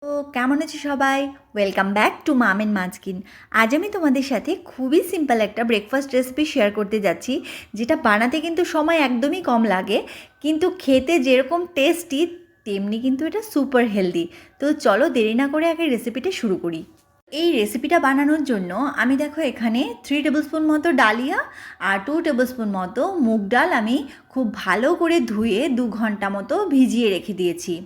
তো কেমন আছো সবাই? Welcome back to mum and munchkin. আজ আমি তোমাদের সাথে খুবই সিম্পল একটা ব্রেকফাস্ট রেসিপি শেয়ার করতে যাচ্ছি, যেটা বানাতে কিন্তু সময় একদমই কম লাগে, কিন্তু খেতে যেরকম টেস্টি তেমনি কিন্তু এটা সুপার হেলদি। তো চলো দেরি না করে আগে রেসিপিটা শুরু করি। এই রেসিপিটা বানানোর জন্য আমি দেখো এখানে 3 টেবিল স্পুন মতো ডালিয়া আর 2 টেবিল স্পুন মতো মুগ ডাল আমি খুব ভালো করে ধুয়ে 2 ঘন্টা মতো ভিজিয়ে রেখে দিয়েছি।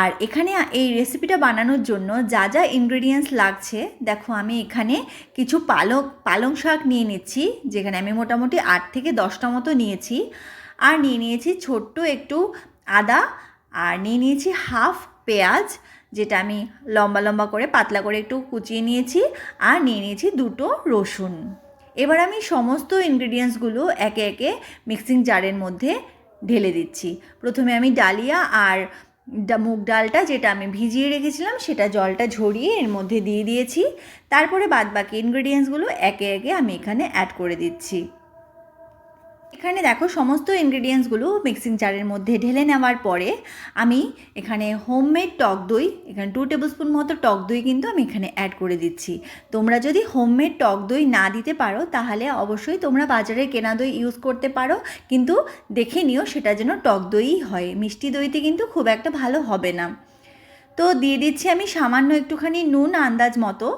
আর এখানে এই রেসিপিটা বানানোর জন্য যা যা ইনগ্রেডিয়েন্টস লাগছে দেখো, আমি এখানে কিছু পালং শাক নিয়ে নিচ্ছি, যেখানে আমি মোটামুটি 8 থেকে 10টা মতো নিয়েছি। আর নিয়ে নিয়েছি ছোট্ট একটু আদা, আর নিয়ে নিয়েছি হাফ পেঁয়াজ, যেটা আমি লম্বা লম্বা করে পাতলা করে একটু কুচিয়ে নিয়েছি। আর নিয়ে নিয়েছি 2টো রসুন। এবার আমি সমস্ত ইনগ্রেডিয়েন্টসগুলো একে একে মিক্সিং জারের মধ্যে ঢেলে দিচ্ছি। প্রথমে আমি ডালিয়া আর মুগ ডালটা, যেটা আমি ভিজিয়ে রেখেছিলাম, সেটা জলটা ঝরিয়ে এর মধ্যে দিয়ে দিয়েছি। তারপরে বাদবাকি ইনগ্রেডিয়েন্টসগুলো একে একে আমি এখানে অ্যাড করে দিচ্ছি। এখানে দেখো সমস্ত ইনগ্রেডিয়েন্টসগুলো মিক্সিং জারের মধ্যে ঢেলে নেওয়ার পরে আমি এখানে হোমমেড টক দই, এখানে 2 টেবিল স্পুন মতো টক দই কিন্তু আমি এখানে অ্যাড করে দিচ্ছি। তোমরা যদি হোমমেড টক দই না দিতে পারো তাহলে অবশ্যই তোমরা বাজারে কেনা দই ইউজ করতে পারো, কিন্তু দেখে নিও সেটা যেন টক দইই হয়, মিষ্টি দইতে কিন্তু খুব একটা ভালো হবে না। তো দিয়ে দিচ্ছি আমি সামান্য একটুখানি নুন আন্দাজ মতো,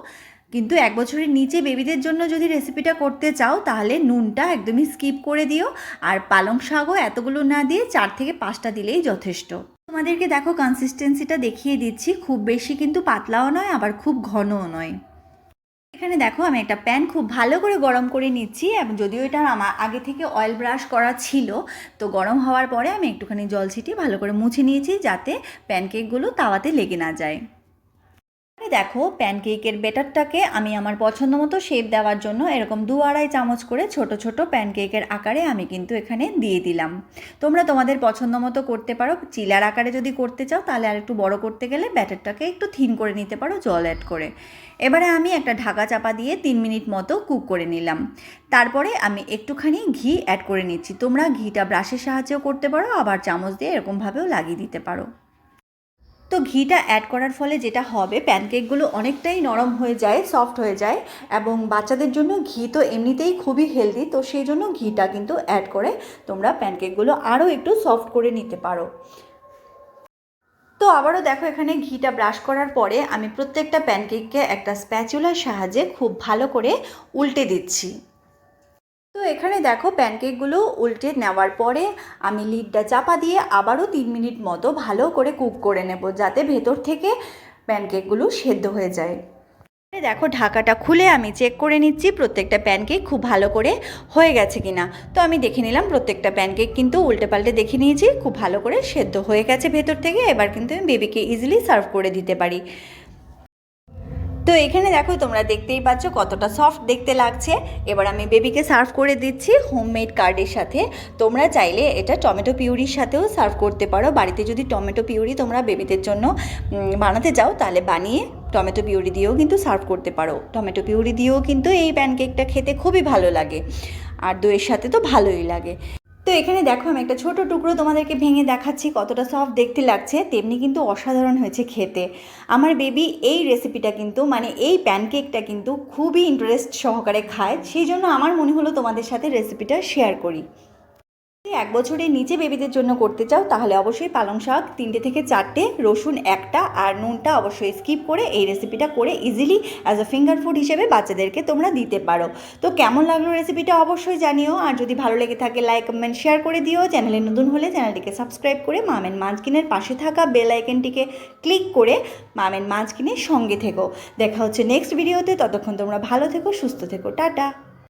কিন্তু 1 বছরের নিচে বেবিদের জন্য যদি রেসিপিটা করতে চাও তাহলে নুনটা একদমই স্কিপ করে দিও। আর পালং শাকও এতগুলো না দিয়ে 4 থেকে 5টা দিলেই যথেষ্ট। তোমাদেরকে দেখো কনসিস্টেন্সিটা দেখিয়ে দিচ্ছি, খুব বেশি কিন্তু পাতলাও নয় আবার খুব ঘনও নয়। এখানে দেখো আমি একটা প্যান খুব ভালো করে গরম করে নিচ্ছি, এবং যদিও এটা আমার আগে থেকে অয়েল ব্রাশ করা ছিল, তো গরম হওয়ার পরে আমি একটুখানি জল ছিটিয়ে ভালো করে মুছে নিয়েছি, যাতে প্যানকেকগুলো তাওয়াতে লেগে না যায়। দেখো প্যানকেকের ব্যাটারটাকে আমি আমার পছন্দ মতো শেপ দেওয়ার জন্য এরকম 2-2.5 চামচ করে ছোট ছোট প্যানকেকের আকারে আমি কিন্তু এখানে দিয়ে দিলাম। তোমরা তোমাদের পছন্দ মতো করতে পারো, চিলার আকারে যদি করতে চাও তাহলে আর একটু বড় করতে গেলে ব্যাটারটাকে একটু থিন করে নিতে পারো জল অ্যাড করে। এবারে আমি একটা ঢাকা চাপা দিয়ে 3 মিনিট মতো কুক করে নিলাম। তারপরে আমি একটুখানি ঘি অ্যাড করে নিচ্ছি। তোমরা ঘিটা ব্রাশের সাহায্যেও করতে পারো, আবার চামচ দিয়ে এরকমভাবেও লাগিয়ে দিতে পারো। তো ঘিটা অ্যাড করার ফলে যেটা হবে, প্যানকেকগুলো অনেকটাই নরম হয়ে যায়, সফট হয়ে যায়, এবং বাচ্চাদের জন্য ঘি তো এমনিতেই খুবই হেলদি, তো সেই জন্য ঘিটা কিন্তু অ্যাড করে তোমরা প্যানকেকগুলো আরও একটু সফট করে নিতে পারো। তো আবারও দেখো এখানে ঘিটা ব্রাশ করার পরে আমি প্রত্যেকটা প্যানকেককে একটা স্প্যাচুলার সাহায্যে খুব ভালো করে উল্টে দিচ্ছি। তো এখানে দেখো প্যানকেকগুলো উল্টে নেওয়ার পরে আমি লিডটা চাপা দিয়ে আবারও 3 মিনিট মতো ভালো করে কুক করে নেব, যাতে ভেতর থেকে প্যানকেকগুলো সেদ্ধ হয়ে যায়। দেখো ঢাকাটা খুলে আমি চেক করে নিচ্ছি প্রত্যেকটা প্যানকেক খুব ভালো করে হয়ে গেছে কিনা। তো আমি দেখে নিলাম প্রত্যেকটা প্যানকেক কিন্তু উল্টে পাল্টে দেখে নিয়েছি, খুব ভালো করে সেদ্ধ হয়ে গেছে ভেতর থেকে। এবার কিন্তু আমি বেবিকে ইজিলি সার্ভ করে দিতে পারি। তো এখানে দেখো তোমরা দেখতেই পাচ্ছ কতটা সফট দেখতে লাগছে। এবার আমি বেবিকে সার্ভ করে দিচ্ছি হোমমেড কার্ডের সাথে। তোমরা চাইলে এটা টমেটো পিউরির সাথেও সার্ভ করতে পারো। বাড়িতে যদি টমেটো পিউরি তোমরা বেবিদের জন্য বানাতে চাও তাহলে বানিয়ে টমেটো পিউরি দিয়েও কিন্তু সার্ভ করতে পারো। টমেটো পিউরি দিয়েও কিন্তু এই প্যানকেকটা খেতে খুবই ভালো লাগে, আর দইয়ের সাথে তো ভালোই লাগে। তো এখানে দেখো আমি একটা ছোট টুকরো তোমাদেরকে ভেঙে দেখাচ্ছি, কতটা সফট দেখতে লাগছে, তেমনি কিন্তু অসাধারণ হয়েছে খেতে। আমার বেবি এই রেসিপিটা কিন্তু এই প্যানকেকটা কিন্তু খুবই ইন্টারেস্ট সহকারে খায়, সেই জন্য আমার মনে হলো তোমাদের সাথে রেসিপিটা শেয়ার করি। 1 বছরের নিচে বেবিদের জন্য করতে চাও তাহলে অবশ্যই পালং শাক 3টে থেকে 4টে, রসুন 1টা, আর নুনটা অবশ্যই স্কিপ করে এই রেসিপিটা করে easily as a finger food হিসেবে বাচ্চাদেরকে তোমরা দিতে পারো। তো কেমন লাগলো রেসিপিটা অবশ্যই জানিও, আর যদি ভালো লেগে থাকে লাইক কমেন্ট শেয়ার করে দিও। চ্যানেলে নতুন হলে চ্যানেলটিকে সাবস্ক্রাইব করে মাম অ্যান্ড মাঞ্চকিনের পাশে থাকা বেল আইকনটিকে ক্লিক করে মাম অ্যান্ড মাঞ্চকিনের সঙ্গে থেকো। দেখা হচ্ছে নেক্সট ভিডিওতে, ততক্ষণ তোমরা ভালো থেকো, সুস্থ থেকো, টাটা।